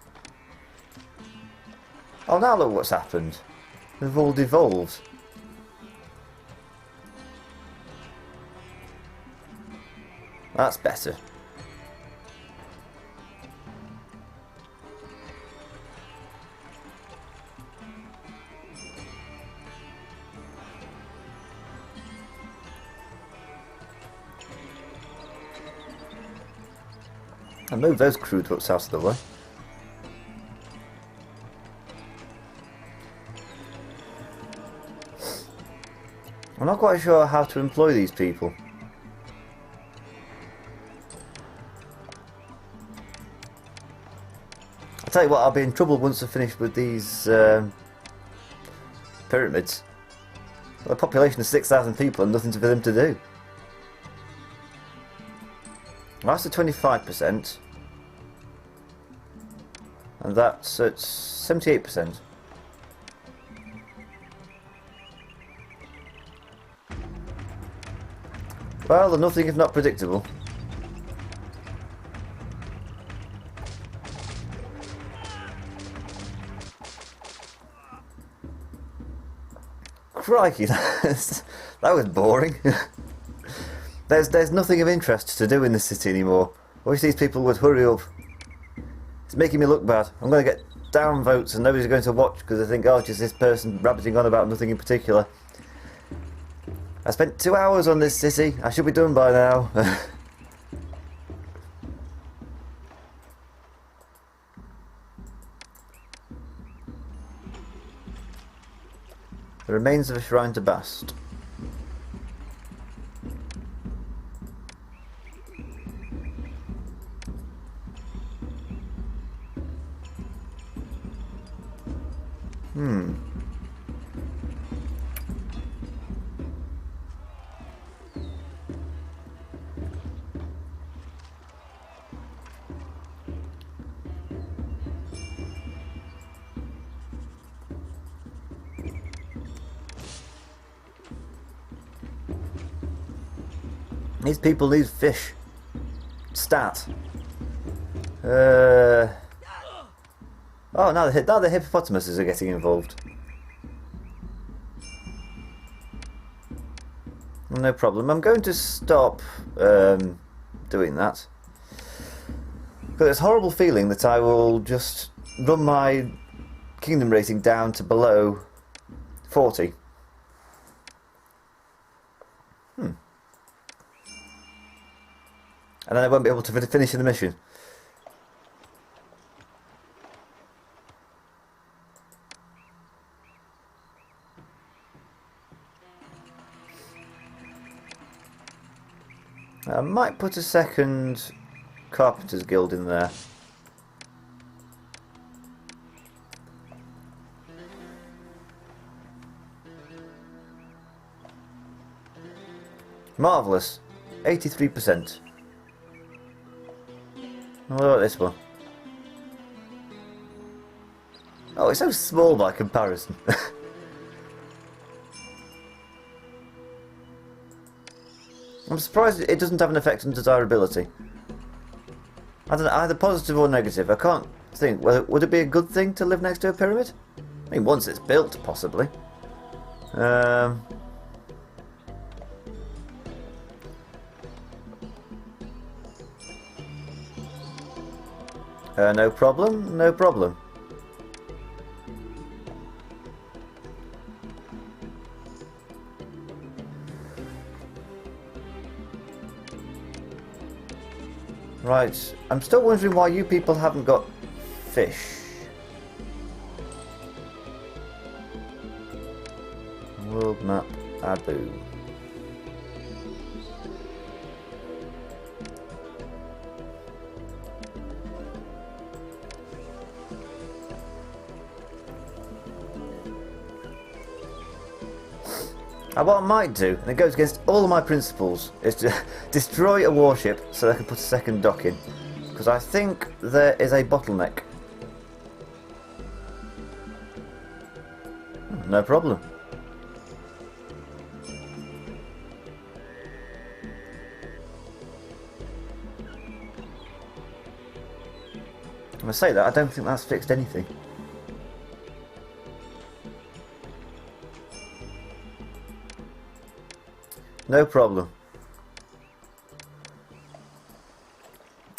Oh, now look what's happened. They've all devolved. That's better. I move those crude hooks out of the way. I'm not quite sure how to employ these people. I'll tell you what, I'll be in trouble once I've finished with these pyramids. Well, a population of 6,000 people and nothing for them to do. Well, that's at 25%. And that's at 78%. Well, they're nothing if not predictable. Crikey, that was boring. There's nothing of interest to do in the city anymore. I wish these people would hurry up. It's making me look bad. I'm going to get down votes and nobody's going to watch because they think, oh, just this person rabbiting on about nothing in particular. I spent 2 hours on this city. I should be done by now. The remains of a shrine to Bast. These people need fish. Stat. Oh, now the hippopotamuses are getting involved. No problem. I'm going to stop doing that. But this horrible feeling that I will just run my kingdom rating down to below 40. And then I won't be able to finish the mission. I might put a second Carpenter's Guild in there. Marvellous. 83%. What about this one? Oh, it's so small by comparison. I'm surprised it doesn't have an effect on desirability. I don't know, either positive or negative. I can't think. Would it be a good thing to live next to a pyramid? I mean, once it's built, possibly. No problem, no problem. Right, I'm still wondering why you people haven't got fish. World map, Abu. What I might do, and it goes against all of my principles, is to destroy a warship so I can put a second dock in. Because I think there is a bottleneck. No problem. I say that, I don't think that's fixed anything. No problem.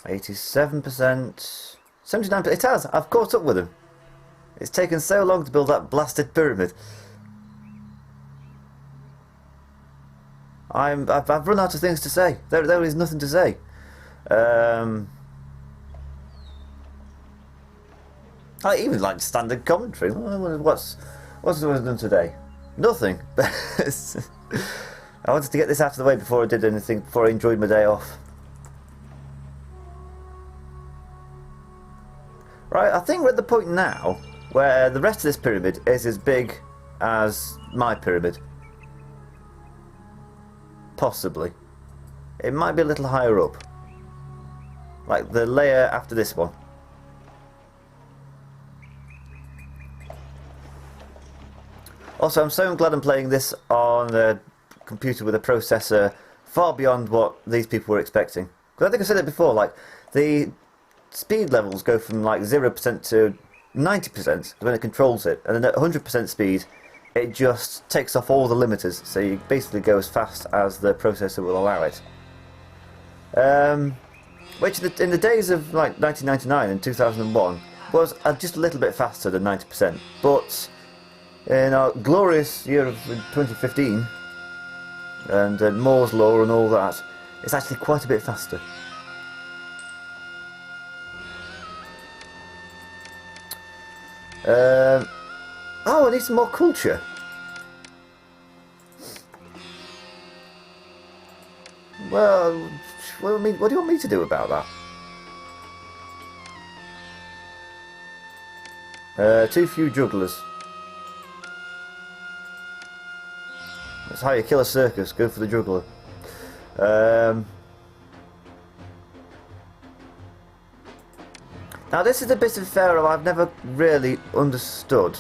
87%, 79%. It has. I've caught up with him. It's taken so long to build that blasted pyramid. I've run out of things to say. There is nothing to say. I even like standard commentary. What's done today? Nothing. I wanted to get this out of the way before I did anything, before I enjoyed my day off. Right, I think we're at the point now where the rest of this pyramid is as big as my pyramid. Possibly. It might be a little higher up. Like the layer after this one. Also, I'm so glad I'm playing this on a computer with a processor far beyond what these people were expecting. Because I think I said it before, like, the speed levels go from like 0% to 90% when it controls it, and then at 100% speed it just takes off all the limiters, so you basically go as fast as the processor will allow it. Which in the days of like 1999 and 2001 was just a little bit faster than 90%, but in our glorious year of 2015 and Moore's law and all that, it's actually quite a bit faster. Oh, I need some more culture. Well, what do you want me to do about that? Too few jugglers. That's how you kill a circus, go for the juggler. Now this is a bit of Pharaoh I've never really understood.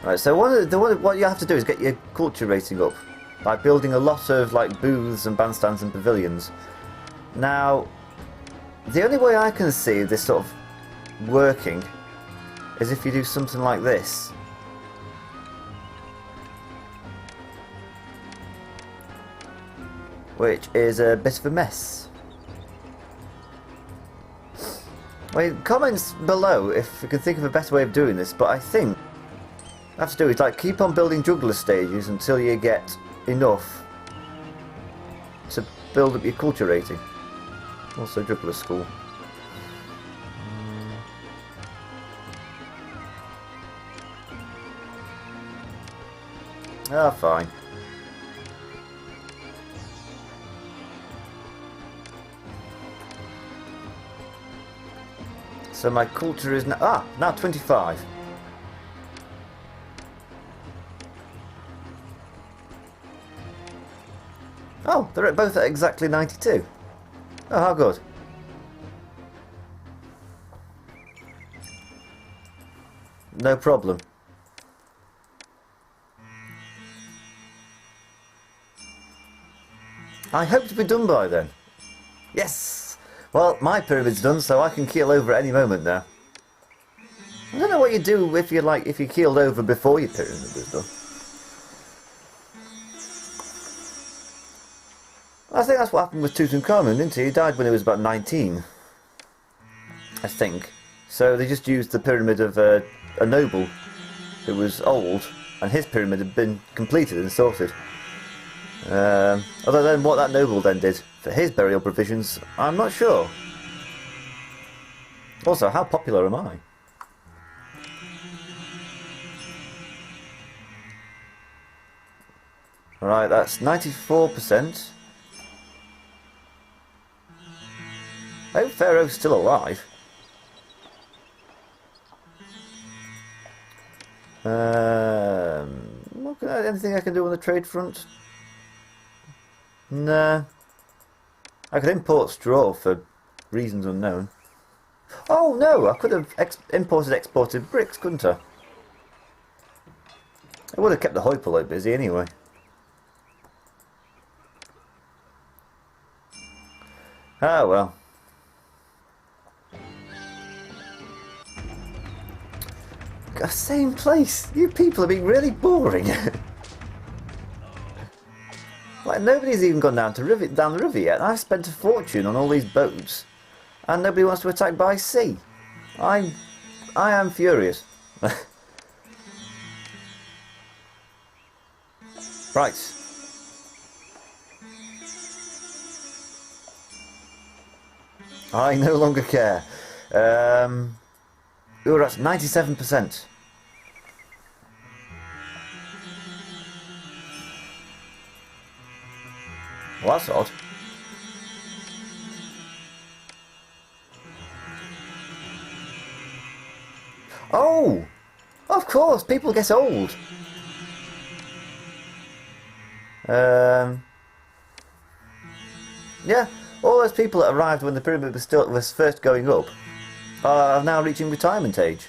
Right, so what you have to do is get your culture rating up by building a lot of like booths and bandstands and pavilions. Now, the only way I can see this sort of working is if you do something like this. Which is a bit of a mess. I mean, comments below if you can think of a better way of doing this, but I think what you have to do is like keep on building juggler stages until you get enough to build up your culture rating. Also juggler school. Ah, fine. So my culture is now, now 25. Oh, they're both at exactly 92. Oh, how good. No problem. I hope to be done by then. Yes! Well, my pyramid's done, so I can keel over at any moment now. I don't know what you do if you keeled over before your pyramid was done. I think that's what happened with Tutankhamun, didn't he? He died when he was about 19, I think. So they just used the pyramid of a noble who was old, and his pyramid had been completed and sorted. Although then what that noble then did for his burial provisions, I'm not sure. Also, how popular am I? Right, that's 94%. I hope Pharaoh's still alive. Anything I can do on the trade front? Nah. I could import straw for reasons unknown. Oh no, I could have exported bricks, couldn't I? I would have kept the hoi polloi busy anyway. Ah well. Same place. You people are being really boring. Like nobody's even gone down the river yet. I've spent a fortune on all these boats, and nobody wants to attack by sea. I am furious. Right. I no longer care. Ooh, that's 97%. Well, that's odd. Oh! Of course, people get old. Yeah, all those people that arrived when the pyramid was first going up are now reaching retirement age.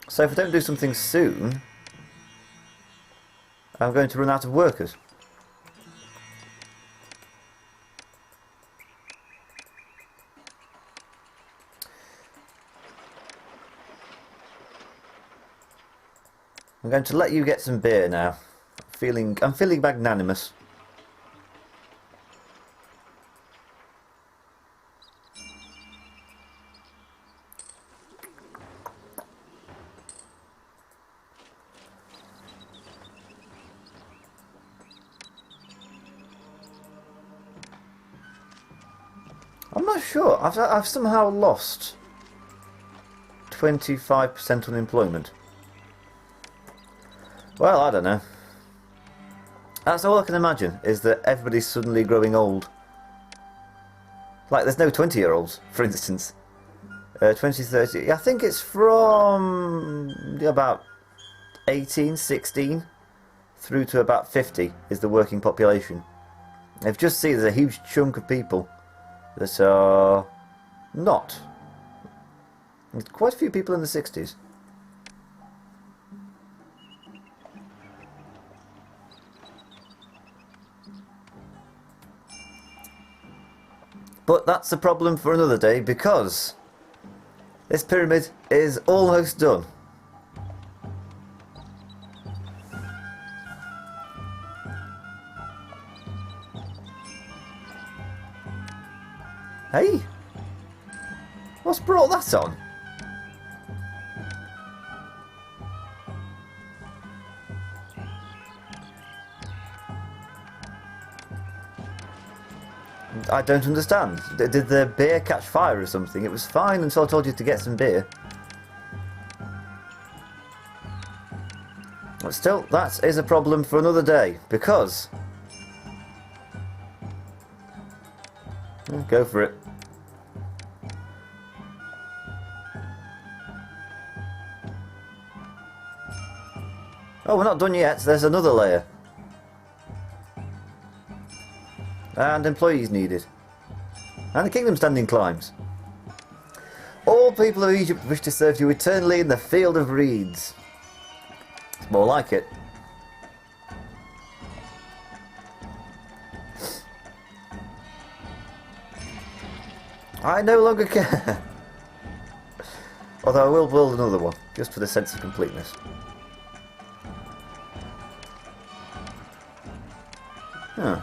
So if I don't do something soon, I'm going to run out of workers. I'm going to let you get some beer now. I'm feeling magnanimous. I'm not sure. I've somehow lost 25% unemployment. Well, I don't know. That's all I can imagine, is that everybody's suddenly growing old. Like, there's no 20-year-olds, for instance. 20, 30... I think it's from about 18, 16, through to about 50 is the working population. I've just seen there's a huge chunk of people that are not. There's quite a few people in the 60s. But that's a problem for another day, because this pyramid is almost done. Hey? What's brought that on? I don't understand. Did the beer catch fire or something? It was fine until I told you to get some beer. But still, that is a problem for another day, because... Go for it. Oh, we're not done yet. There's another layer. And employees needed. And the kingdom standing climbs. All people of Egypt wish to serve you eternally in the field of reeds. It's more like it. I no longer care. Although I will build another one, just for the sense of completeness. Huh.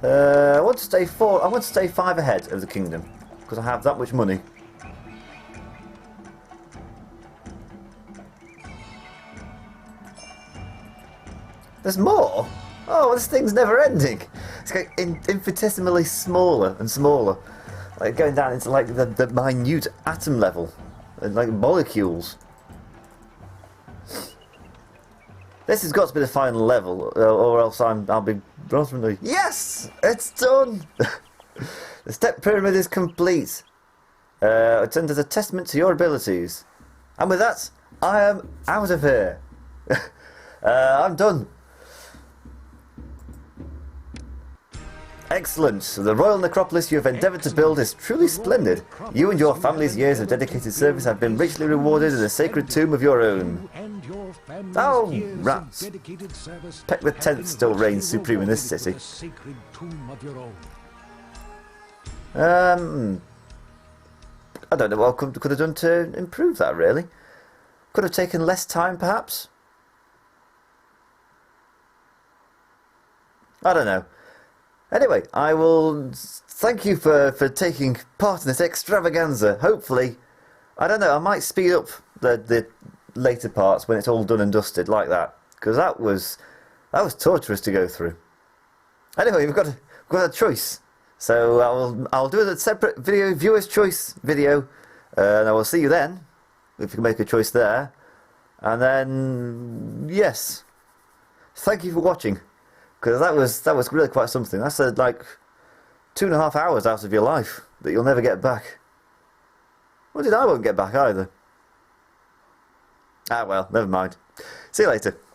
I want to stay 4. I want to stay 5 ahead of the kingdom because I have that much money. There's more? Oh, this thing's never ending. It's getting infinitesimally smaller and smaller. Like going down into like the minute atom level. And like molecules. This has got to be the final level, or else I'll be ultimately... Yes! It's done! The step pyramid is complete. It's as a testament to your abilities. And with that, I am out of here. I'm done. Excellent. The royal necropolis you have endeavoured to build is truly splendid. You and your family's years of dedicated service have been richly rewarded in a sacred tomb of your own. Oh, rats. Peck the Tenth still reigns supreme in this city. I don't know what I could have done to improve that, really. Could have taken less time, perhaps? I don't know. Anyway, I will thank you for taking part in this extravaganza. Hopefully, I don't know, I might speed up the later parts when it's all done and dusted like that. Because that was torturous to go through. Anyway, we've got a choice. So I'll do a separate video, viewer's choice video. And I will see you then, if you can make a choice there. And then, yes. Thank you for watching. Because that was really quite something. That's like 2.5 hours out of your life that you'll never get back. Well, I won't get back either. Ah well, never mind. See you later.